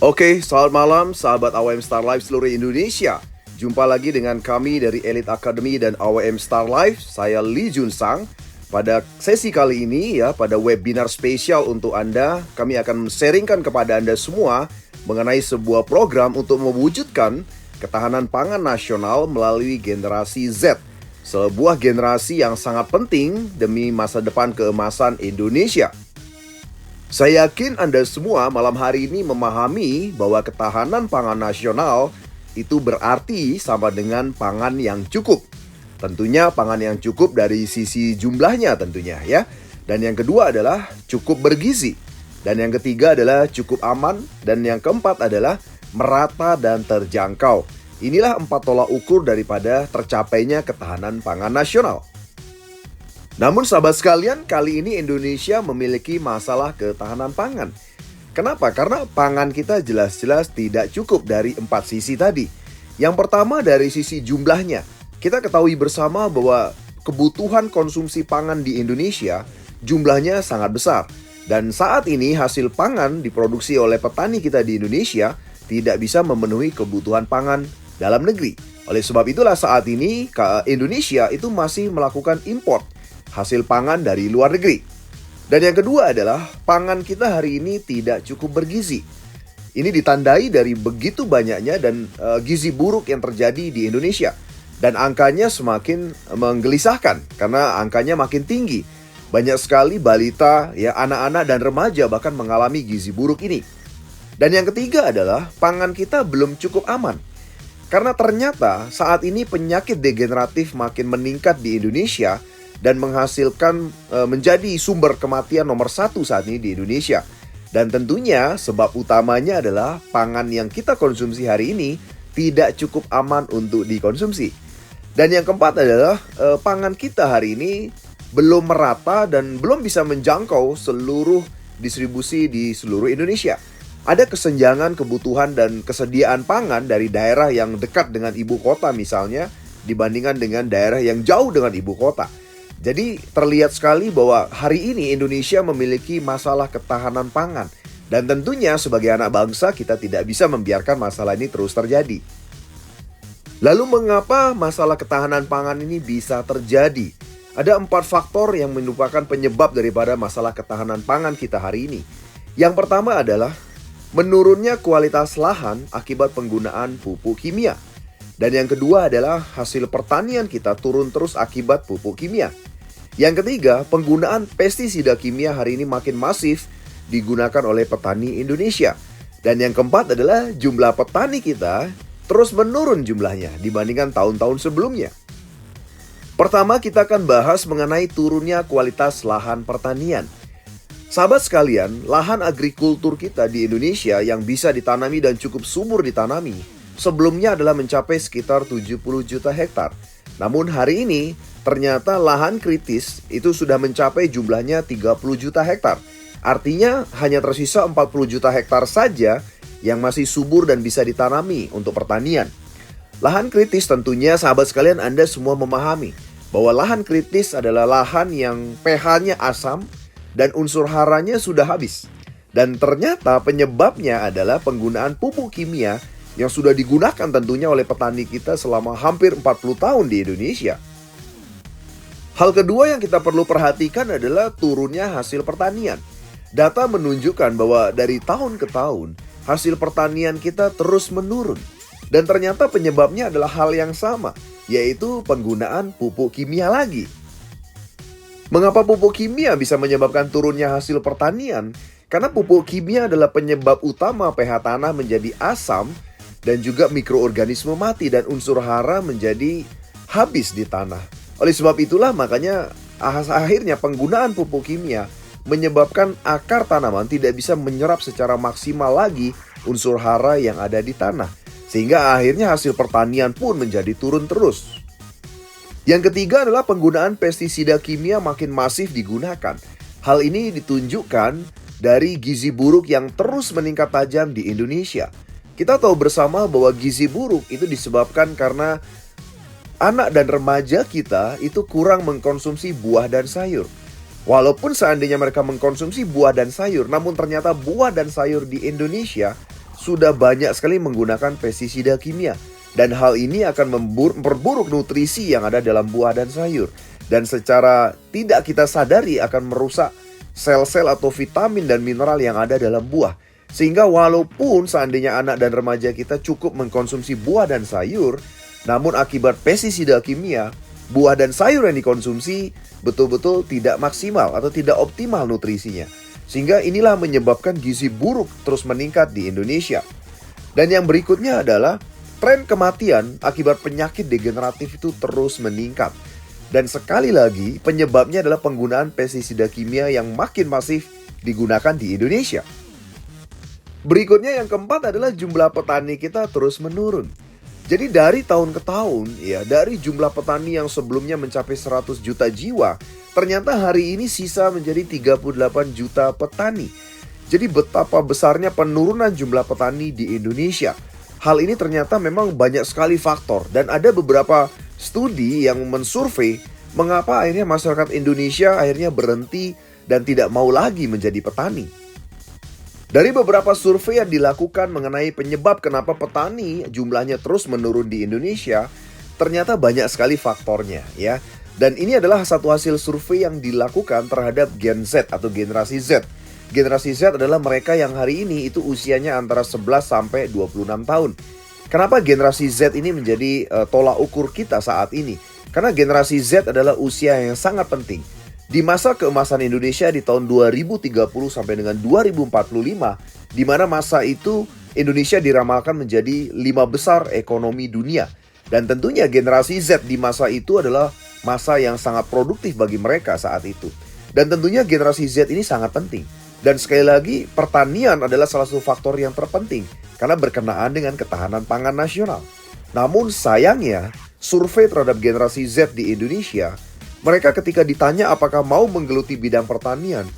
Oke, selamat malam sahabat AWM Star Life seluruh Indonesia. Jumpa lagi dengan kami dari Elite Academy dan AWM Star Life. Saya Lee Jun Sang. Pada sesi kali ini pada webinar spesial untuk Anda, kami akan sharingkan kepada Anda semua mengenai sebuah program untuk mewujudkan ketahanan pangan nasional melalui generasi Z. Sebuah generasi yang sangat penting demi masa depan keemasan Indonesia. Saya yakin Anda semua malam hari ini memahami bahwa ketahanan pangan nasional itu berarti sama dengan pangan yang cukup. Tentunya pangan yang cukup dari sisi jumlahnya tentunya ya. Dan yang kedua adalah cukup bergizi. Dan yang ketiga adalah cukup aman. Dan yang keempat adalah merata dan terjangkau. Inilah 4 tolak ukur daripada tercapainya ketahanan pangan nasional. Namun sahabat sekalian, kali ini Indonesia memiliki masalah ketahanan pangan. Kenapa? Karena pangan kita jelas-jelas tidak cukup dari 4 sisi tadi. Yang pertama dari sisi jumlahnya. Kita ketahui bersama bahwa kebutuhan konsumsi pangan di Indonesia jumlahnya sangat besar. Dan saat ini hasil pangan diproduksi oleh petani kita di Indonesia tidak bisa memenuhi kebutuhan pangan dalam negeri. Oleh sebab itulah saat ini Indonesia itu masih melakukan import hasil pangan dari luar negeri. Dan yang kedua adalah pangan kita hari ini tidak cukup bergizi. Ini ditandai dari begitu banyaknya dan gizi buruk yang terjadi di Indonesia. Dan angkanya semakin menggelisahkan karena angkanya makin tinggi. Banyak sekali balita, anak-anak dan remaja bahkan mengalami gizi buruk ini. Dan yang ketiga adalah pangan kita belum cukup aman. Karena ternyata saat ini penyakit degeneratif makin meningkat di Indonesia dan menghasilkan menjadi sumber kematian nomor 1 saat ini di Indonesia. Dan tentunya sebab utamanya adalah pangan yang kita konsumsi hari ini tidak cukup aman untuk dikonsumsi. Dan yang keempat adalah pangan kita hari ini belum merata dan belum bisa menjangkau seluruh distribusi di seluruh Indonesia. Ada kesenjangan kebutuhan dan kesediaan pangan dari daerah yang dekat dengan ibu kota misalnya dibandingkan dengan daerah yang jauh dengan ibu kota. Jadi terlihat sekali bahwa hari ini Indonesia memiliki masalah ketahanan pangan. Dan tentunya sebagai anak bangsa kita tidak bisa membiarkan masalah ini terus terjadi. Lalu mengapa masalah ketahanan pangan ini bisa terjadi? Ada 4 faktor yang merupakan penyebab daripada masalah ketahanan pangan kita hari ini. Yang pertama adalah menurunnya kualitas lahan akibat penggunaan pupuk kimia. Dan yang kedua adalah hasil pertanian kita turun terus akibat pupuk kimia. Yang ketiga, penggunaan pestisida kimia hari ini makin masif digunakan oleh petani Indonesia. Dan yang keempat adalah jumlah petani kita terus menurun jumlahnya dibandingkan tahun-tahun sebelumnya. Pertama, kita akan bahas mengenai turunnya kualitas lahan pertanian. Sahabat sekalian, lahan agrikultur kita di Indonesia yang bisa ditanami dan cukup subur ditanami sebelumnya adalah mencapai sekitar 70 juta hektar. Namun hari ini ternyata lahan kritis itu sudah mencapai jumlahnya 30 juta hektar. Artinya hanya tersisa 40 juta hektar saja yang masih subur dan bisa ditanami untuk pertanian. Lahan kritis tentunya sahabat sekalian Anda semua memahami bahwa lahan kritis adalah lahan yang pH-nya asam dan unsur haranya sudah habis. Dan ternyata penyebabnya adalah penggunaan pupuk kimia yang sudah digunakan tentunya oleh petani kita selama hampir 40 tahun di Indonesia. Hal kedua yang kita perlu perhatikan adalah turunnya hasil pertanian. Data menunjukkan bahwa dari tahun ke tahun, hasil pertanian kita terus menurun. Dan ternyata penyebabnya adalah hal yang sama, yaitu penggunaan pupuk kimia lagi. Mengapa pupuk kimia bisa menyebabkan turunnya hasil pertanian? Karena pupuk kimia adalah penyebab utama pH tanah menjadi asam dan juga mikroorganisme mati dan unsur hara menjadi habis di tanah. Oleh sebab itulah makanya akhirnya penggunaan pupuk kimia menyebabkan akar tanaman tidak bisa menyerap secara maksimal lagi unsur hara yang ada di tanah. Sehingga akhirnya hasil pertanian pun menjadi turun terus. Yang ketiga adalah penggunaan pestisida kimia makin masif digunakan. Hal ini ditunjukkan dari gizi buruk yang terus meningkat tajam di Indonesia. Kita tahu bersama bahwa gizi buruk itu disebabkan karena anak dan remaja kita itu kurang mengkonsumsi buah dan sayur. Walaupun seandainya mereka mengkonsumsi buah dan sayur, namun ternyata buah dan sayur di Indonesia sudah banyak sekali menggunakan pestisida kimia. Dan hal ini akan memperburuk nutrisi yang ada dalam buah dan sayur. Dan secara tidak kita sadari akan merusak sel-sel atau vitamin dan mineral yang ada dalam buah. Sehingga walaupun seandainya anak dan remaja kita cukup mengkonsumsi buah dan sayur, namun akibat pestisida kimia, buah dan sayur yang dikonsumsi betul-betul tidak maksimal atau tidak optimal nutrisinya. Sehingga inilah menyebabkan gizi buruk terus meningkat di Indonesia. Dan yang berikutnya adalah tren kematian akibat penyakit degeneratif itu terus meningkat. Dan sekali lagi penyebabnya adalah penggunaan pestisida kimia yang makin masif digunakan di Indonesia. Berikutnya yang keempat adalah jumlah petani kita terus menurun. Jadi dari tahun ke tahun ya, dari jumlah petani yang sebelumnya mencapai 100 juta jiwa, ternyata hari ini sisa menjadi 38 juta petani. Jadi betapa besarnya penurunan jumlah petani di Indonesia. Hal ini ternyata memang banyak sekali faktor dan ada beberapa studi yang mensurvei mengapa akhirnya masyarakat Indonesia akhirnya berhenti dan tidak mau lagi menjadi petani. Dari beberapa survei yang dilakukan mengenai penyebab kenapa petani jumlahnya terus menurun di Indonesia, ternyata banyak sekali faktornya ya. Dan ini adalah satu hasil survei yang dilakukan terhadap Gen Z atau generasi Z. Generasi Z adalah mereka yang hari ini itu usianya antara 11 sampai 26 tahun. Kenapa generasi Z ini menjadi tolak ukur kita saat ini? Karena generasi Z adalah usia yang sangat penting. Di masa keemasan Indonesia di tahun 2030 sampai dengan 2045, di mana masa itu Indonesia diramalkan menjadi 5 besar ekonomi dunia. Dan tentunya generasi Z di masa itu adalah masa yang sangat produktif bagi mereka saat itu. Dan tentunya generasi Z ini sangat penting. Dan sekali lagi, pertanian adalah salah satu faktor yang terpenting karena berkenaan dengan ketahanan pangan nasional. Namun sayangnya, survei terhadap generasi Z di Indonesia, mereka ketika ditanya apakah mau menggeluti bidang pertanian,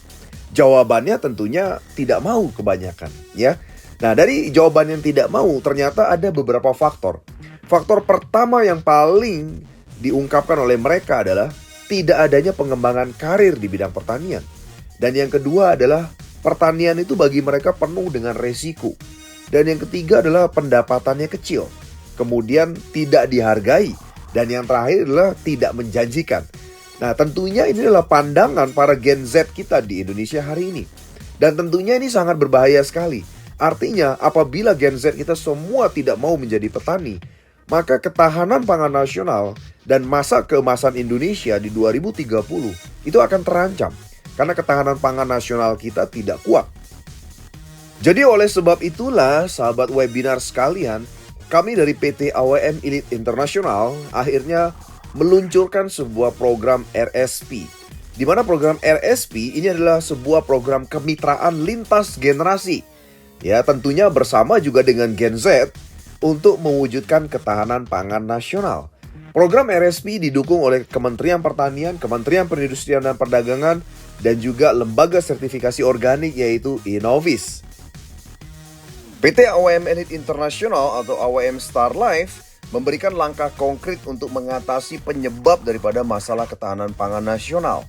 jawabannya tentunya tidak mau kebanyakan, ya. Nah, dari jawaban yang tidak mau, ternyata ada beberapa faktor. Faktor pertama yang paling diungkapkan oleh mereka adalah tidak adanya pengembangan karir di bidang pertanian. Dan yang kedua adalah pertanian itu bagi mereka penuh dengan resiko. Dan yang ketiga adalah pendapatannya kecil. Kemudian tidak dihargai. Dan yang terakhir adalah tidak menjanjikan. Nah, tentunya ini adalah pandangan para Gen Z kita di Indonesia hari ini. Dan tentunya ini sangat berbahaya sekali. Artinya apabila Gen Z kita semua tidak mau menjadi petani, maka ketahanan pangan nasional dan masa keemasan Indonesia di 2030 itu akan terancam. Karena ketahanan pangan nasional kita tidak kuat. Jadi oleh sebab itulah sahabat webinar sekalian, kami dari PT AWM Elite International akhirnya meluncurkan sebuah program RSP. Di mana program RSP ini adalah sebuah program kemitraan lintas generasi. Ya, tentunya bersama juga dengan Gen Z untuk mewujudkan ketahanan pangan nasional. Program RSP didukung oleh Kementerian Pertanian, Kementerian Perindustrian dan Perdagangan, dan juga lembaga sertifikasi organik yaitu Innovis. PT AWM Elite International atau AWM Star Life memberikan langkah konkret untuk mengatasi penyebab daripada masalah ketahanan pangan nasional.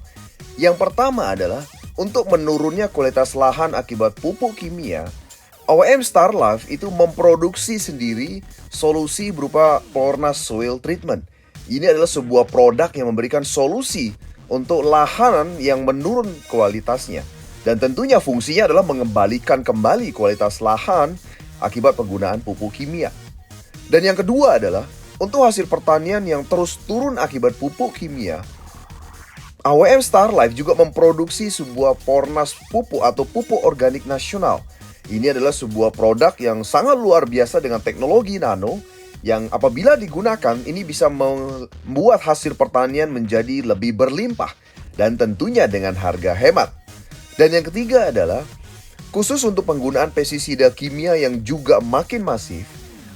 Yang pertama adalah untuk menurunnya kualitas lahan akibat pupuk kimia. AWM Star Life itu memproduksi sendiri solusi berupa Flornas Soil Treatment. Ini adalah sebuah produk yang memberikan solusi untuk lahan yang menurun kualitasnya. Dan tentunya fungsinya adalah mengembalikan kembali kualitas lahan akibat penggunaan pupuk kimia. Dan yang kedua adalah untuk hasil pertanian yang terus turun akibat pupuk kimia. AWM Star Life juga memproduksi sebuah Flornas pupuk atau pupuk organik nasional. Ini adalah sebuah produk yang sangat luar biasa dengan teknologi nano yang apabila digunakan ini bisa membuat hasil pertanian menjadi lebih berlimpah dan tentunya dengan harga hemat. Dan yang ketiga adalah khusus untuk penggunaan pestisida kimia yang juga makin masif,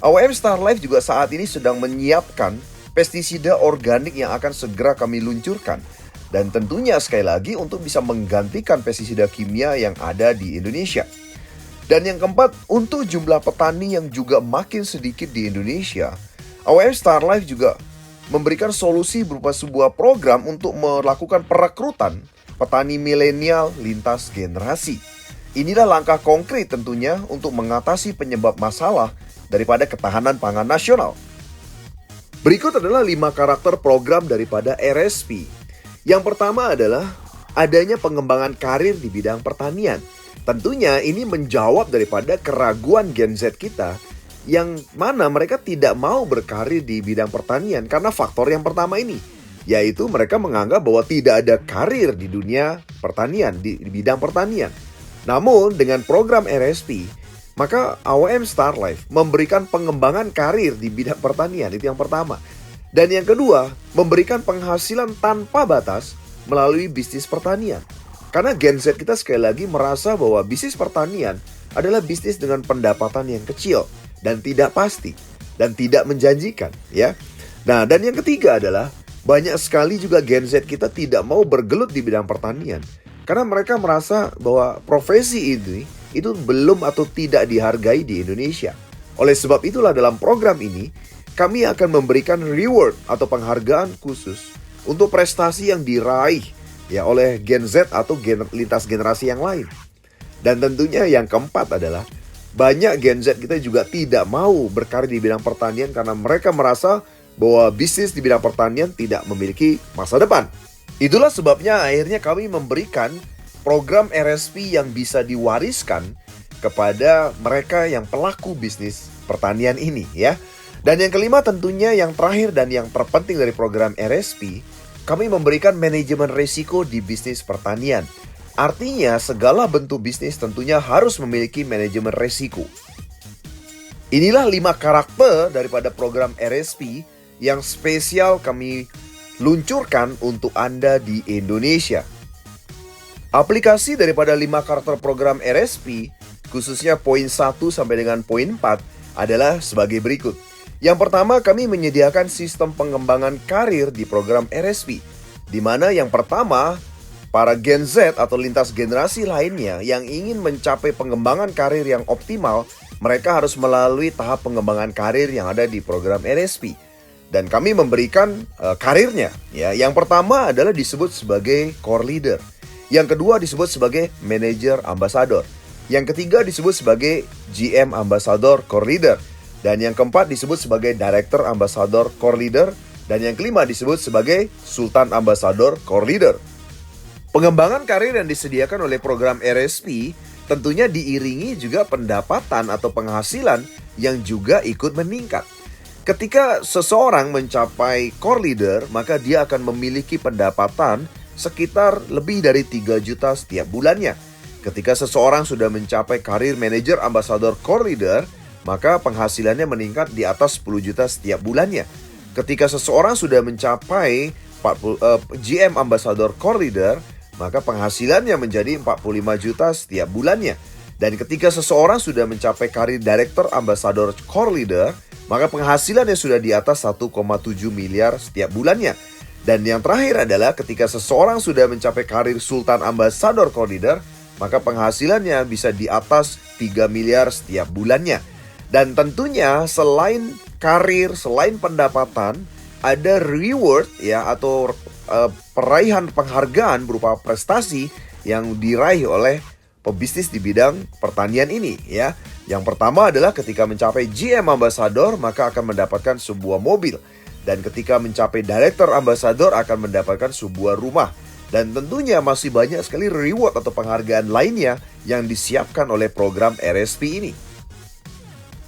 AWM Star Life juga saat ini sedang menyiapkan pestisida organik yang akan segera kami luncurkan. Dan tentunya sekali lagi untuk bisa menggantikan pestisida kimia yang ada di Indonesia. Dan yang keempat, untuk jumlah petani yang juga makin sedikit di Indonesia, AWM Star Life juga memberikan solusi berupa sebuah program untuk melakukan perekrutan petani milenial lintas generasi. Inilah langkah konkret tentunya untuk mengatasi penyebab masalah daripada ketahanan pangan nasional. Berikut adalah 5 karakter program daripada RSP. Yang pertama adalah adanya pengembangan karir di bidang pertanian. Tentunya ini menjawab daripada keraguan Gen Z kita yang mana mereka tidak mau berkarir di bidang pertanian karena faktor yang pertama ini, yaitu mereka menganggap bahwa tidak ada karir di dunia pertanian, di bidang pertanian. Namun dengan program RSP, maka AWM Star Life memberikan pengembangan karir di bidang pertanian, itu yang pertama. Dan yang kedua, memberikan penghasilan tanpa batas melalui bisnis pertanian. Karena Gen Z kita sekali lagi merasa bahwa bisnis pertanian adalah bisnis dengan pendapatan yang kecil dan tidak pasti dan tidak menjanjikan, ya. Nah, dan yang ketiga adalah banyak sekali juga Gen Z kita tidak mau bergelut di bidang pertanian karena mereka merasa bahwa profesi ini itu belum atau tidak dihargai di Indonesia. Oleh sebab itulah dalam program ini kami akan memberikan reward atau penghargaan khusus untuk prestasi yang diraih ya oleh Gen Z atau lintas generasi yang lain. Dan tentunya yang keempat adalah banyak Gen Z kita juga tidak mau berkarir di bidang pertanian karena mereka merasa bahwa bisnis di bidang pertanian tidak memiliki masa depan. Itulah sebabnya akhirnya kami memberikan program RSP yang bisa diwariskan kepada mereka yang pelaku bisnis pertanian ini, ya. Dan yang kelima tentunya yang terakhir dan yang terpenting dari program RSP, kami memberikan manajemen risiko di bisnis pertanian. Artinya segala bentuk bisnis tentunya harus memiliki manajemen risiko. Inilah 5 karakter daripada program RSP yang spesial kami luncurkan untuk Anda di Indonesia. Aplikasi daripada 5 karakter program RSP, khususnya poin 1 sampai dengan poin 4, adalah sebagai berikut. Yang pertama, kami menyediakan sistem pengembangan karir di program RSP, di mana yang pertama, para Gen Z atau lintas generasi lainnya yang ingin mencapai pengembangan karir yang optimal, mereka harus melalui tahap pengembangan karir yang ada di program RSP. Dan kami memberikan karirnya. Ya. Yang pertama adalah disebut sebagai core leader. Yang kedua disebut sebagai manager ambassador. Yang ketiga disebut sebagai GM ambassador core leader. Dan yang keempat disebut sebagai director ambassador core leader. Dan yang kelima disebut sebagai sultan ambassador core leader. Pengembangan karir yang disediakan oleh program RSP tentunya diiringi juga pendapatan atau penghasilan yang juga ikut meningkat. Ketika seseorang mencapai core leader, maka dia akan memiliki pendapatan sekitar lebih dari 3 juta setiap bulannya. Ketika seseorang sudah mencapai karir manager ambassador core leader, maka penghasilannya meningkat di atas 10 juta setiap bulannya. Ketika seseorang sudah mencapai GM ambassador core leader, maka penghasilannya menjadi 45 juta setiap bulannya. Dan ketika seseorang sudah mencapai karir director ambassador core leader, maka penghasilannya sudah di atas 1,7 miliar setiap bulannya. Dan yang terakhir adalah ketika seseorang sudah mencapai karir sultan ambassador core leader, maka penghasilannya bisa di atas 3 miliar setiap bulannya. Dan tentunya selain karir, selain pendapatan, ada reward ya atau peraihan penghargaan berupa prestasi yang diraih oleh pebisnis di bidang pertanian ini ya. Yang pertama adalah ketika mencapai GM Ambassador maka akan mendapatkan sebuah mobil. Dan ketika mencapai Director Ambassador akan mendapatkan sebuah rumah. Dan tentunya masih banyak sekali reward atau penghargaan lainnya yang disiapkan oleh program RSP ini.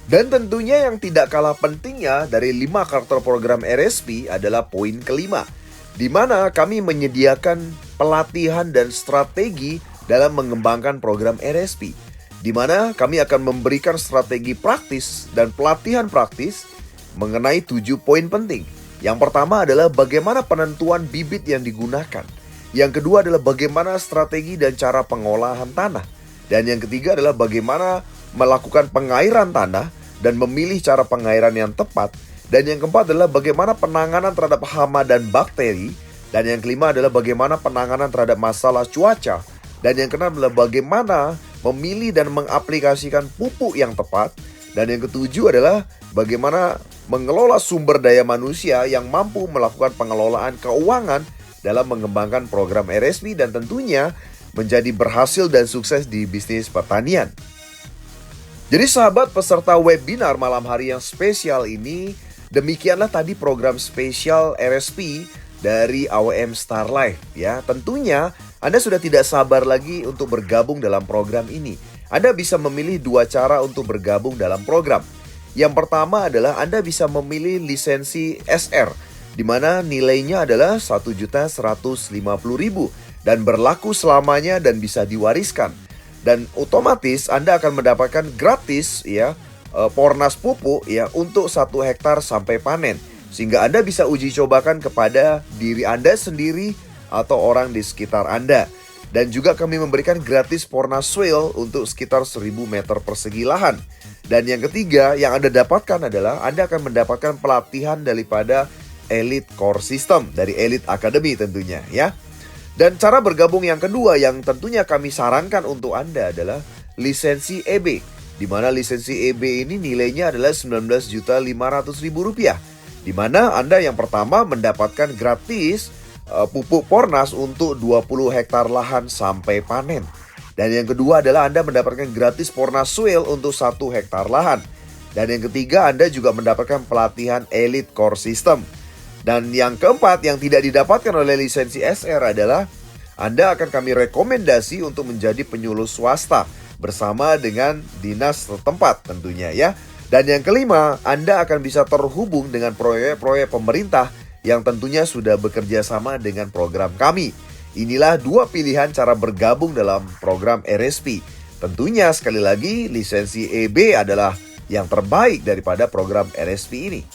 Dan tentunya yang tidak kalah pentingnya dari 5 karakter program RSP adalah poin kelima, di mana kami menyediakan pelatihan dan strategi dalam mengembangkan program RSP, di mana kami akan memberikan strategi praktis dan pelatihan praktis mengenai 7 poin penting. Yang pertama adalah bagaimana penentuan bibit yang digunakan. Yang kedua adalah bagaimana strategi dan cara pengolahan tanah. Dan yang ketiga adalah bagaimana melakukan pengairan tanah dan memilih cara pengairan yang tepat. Dan yang keempat adalah bagaimana penanganan terhadap hama dan bakteri. Dan yang kelima adalah bagaimana penanganan terhadap masalah cuaca. Dan yang keenam adalah bagaimana memilih dan mengaplikasikan pupuk yang tepat. Dan yang ketujuh adalah bagaimana mengelola sumber daya manusia yang mampu melakukan pengelolaan keuangan dalam mengembangkan program RSP. Dan tentunya menjadi berhasil dan sukses di bisnis pertanian. Jadi sahabat peserta webinar malam hari yang spesial ini, demikianlah tadi program spesial RSP dari AWM Star Life ya. Tentunya Anda sudah tidak sabar lagi untuk bergabung dalam program ini. Anda bisa memilih dua cara untuk bergabung dalam program. Yang pertama adalah Anda bisa memilih lisensi SR, di mana nilainya adalah Rp1.150.000 dan berlaku selamanya dan bisa diwariskan. Dan otomatis Anda akan mendapatkan gratis ya pornas pupuk ya untuk 1 hektar sampai panen. Sehingga Anda bisa uji cobakan kepada diri Anda sendiri atau orang di sekitar Anda. Dan juga kami memberikan gratis pornas soil untuk sekitar 1000 meter persegi lahan. Dan yang ketiga yang Anda dapatkan adalah Anda akan mendapatkan pelatihan daripada Elite Core System dari Elite Academy tentunya ya. Dan cara bergabung yang kedua yang tentunya kami sarankan untuk Anda adalah lisensi EB. Di mana lisensi EB ini nilainya adalah Rp19.500.000. Di mana Anda yang pertama mendapatkan gratis pupuk pornas untuk 20 hektar lahan sampai panen. Dan yang kedua adalah Anda mendapatkan gratis pornas soil untuk 1 hektar lahan. Dan yang ketiga Anda juga mendapatkan pelatihan Elite Core System. Dan yang keempat yang tidak didapatkan oleh lisensi SR adalah Anda akan kami rekomendasi untuk menjadi penyuluh swasta bersama dengan dinas setempat tentunya ya. Dan yang kelima, Anda akan bisa terhubung dengan proyek-proyek pemerintah yang tentunya sudah bekerja sama dengan program kami. Inilah dua pilihan cara bergabung dalam program RSP. Tentunya sekali lagi lisensi EB adalah yang terbaik daripada program RSP ini.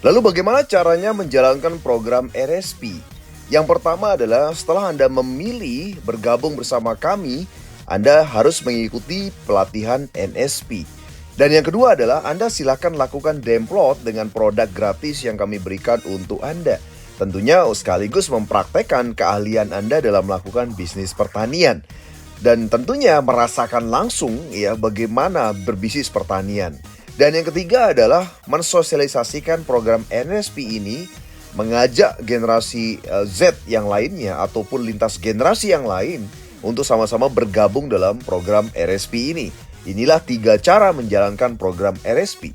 Lalu bagaimana caranya menjalankan program RSP? Yang pertama adalah setelah Anda memilih bergabung bersama kami, Anda harus mengikuti pelatihan NSP. Dan yang kedua adalah Anda silakan lakukan download dengan produk gratis yang kami berikan untuk Anda. Tentunya sekaligus mempraktekkan keahlian Anda dalam melakukan bisnis pertanian. Dan tentunya merasakan langsung ya bagaimana berbisnis pertanian. Dan yang ketiga adalah mensosialisasikan program NSP ini, mengajak generasi Z yang lainnya ataupun lintas generasi yang lain untuk sama-sama bergabung dalam program RSP ini. Inilah 3 cara menjalankan program RSP.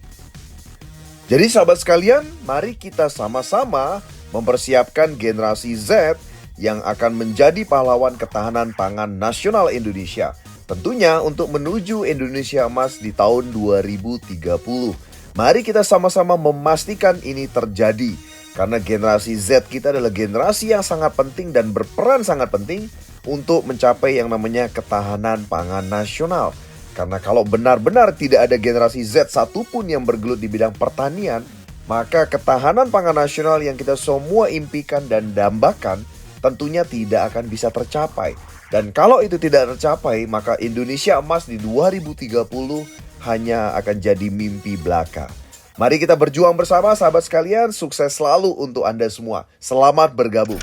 Jadi sahabat sekalian, mari kita sama-sama mempersiapkan generasi Z yang akan menjadi pahlawan ketahanan pangan nasional Indonesia. Tentunya untuk menuju Indonesia Emas di tahun 2030. Mari kita sama-sama memastikan ini terjadi. Karena generasi Z kita adalah generasi yang sangat penting dan berperan sangat penting untuk mencapai yang namanya ketahanan pangan nasional. Karena kalau benar-benar tidak ada generasi Z satupun yang bergelut di bidang pertanian, maka ketahanan pangan nasional yang kita semua impikan dan dambakan tentunya tidak akan bisa tercapai. Dan kalau itu tidak tercapai, maka Indonesia Emas di 2030 hanya akan jadi mimpi belaka. Mari kita berjuang bersama sahabat sekalian, sukses selalu untuk Anda semua. Selamat bergabung.